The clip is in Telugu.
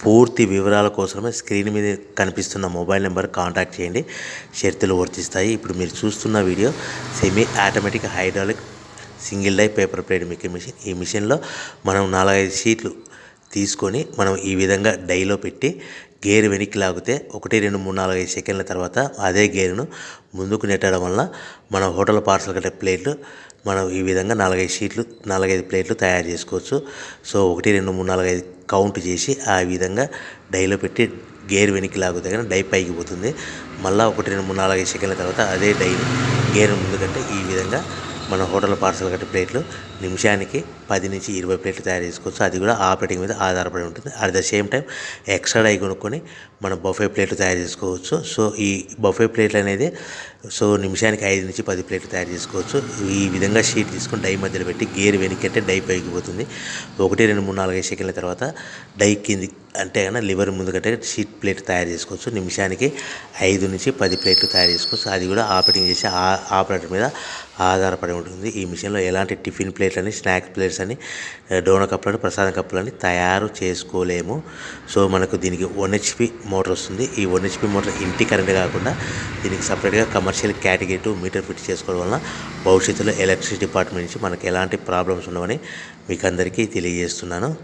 పూర్తి వివరాల కోసమే స్క్రీన్ మీద కనిపిస్తున్న మొబైల్ నెంబర్ కాంటాక్ట్ చేయండి. షరతులు వర్తిస్తాయి. ఇప్పుడు మీరు చూస్తున్న video semi automatic hydraulic single die paper plate making machine. ఈ మిషన్లో మనం 4-5 షీట్లు తీసుకొని మనం ఈ విధంగా డైలో పెట్టి గేర్ వెనక్కి లాగితే 1 2 3 4 5 సెకండ్ల తర్వాత అదే గేరును ముందుకు నెట్టడం వల్ల మన హోటల్ పార్సల్ కట్టే ప్లేట్లు మనం ఈ విధంగా 4-5 షీట్లు 4-5 ప్లేట్లు తయారు చేసుకోవచ్చు. సో 1 2 3 4 5 కౌంట్ చేసి ఆ విధంగా డైలో పెట్టి గేర్ వెనక్కి లాగితే కానీ డై పైకి పోతుంది. మళ్ళీ 1 2 3 4 5 సెకండ్ల తర్వాత అదే డైని గేర్ ముందుకంటే ఈ విధంగా మన హోటల్ పార్సల్ కట్టే ప్లేట్లు నిమిషానికి 10 నుంచి 20 ప్లేట్లు తయారు చేసుకోవచ్చు. అది కూడా ఆపరేటింగ్ మీద ఆధారపడి ఉంటుంది. At the same time extra die కొనుక్కొని మనం బఫే ప్లేట్లు తయారు చేసుకోవచ్చు. సో ఈ బఫే ప్లేట్లు అనేది నిమిషానికి 5 నుంచి 10 ప్లేట్లు తయారు చేసుకోవచ్చు. ఈ విధంగా షీట్ తీసుకొని డై మధ్యలో పెట్టి గేర్ వెనక్కి అంటే డై పైకి పోతుంది. 1 2 3 4 5 సెకండ్ల తర్వాత డై కింది అంటే కన్నా లివర్ ముందుకంటే షీట్ ప్లేట్ తయారు చేసుకోవచ్చు. నిమిషానికి 5 నుంచి 10 ప్లేట్లు తయారు చేసుకోవచ్చు. అది కూడా ఆపరేటింగ్ చేసే ఆపరేటర్ మీద ఆధారపడి ఉంటుంది. ఈ మిషన్లో ఎలాంటి టిఫిన్ ప్లేట్లని, స్నాక్స్ ప్లేట్స్ అని, డోనా కప్పులని, ప్రసాదం కప్పులని తయారు చేసుకోలేము. సో మనకు దీనికి 1 HP మోటార్ వస్తుంది. ఈ 1 HP మోటార్ ఇంటి కరెంట్ కాకుండా దీనికి సపరేట్గా కమర్షియల్ కేటగిరీ 2 మీటర్ ఫిట్ చేసుకోవడం వలన భవిష్యత్తులో ఎలక్ట్రిసిటీ డిపార్ట్మెంట్ నుంచి మనకు ఎలాంటి ప్రాబ్లమ్స్ ఉండవని మీకు అందరికీ తెలియజేస్తున్నాను.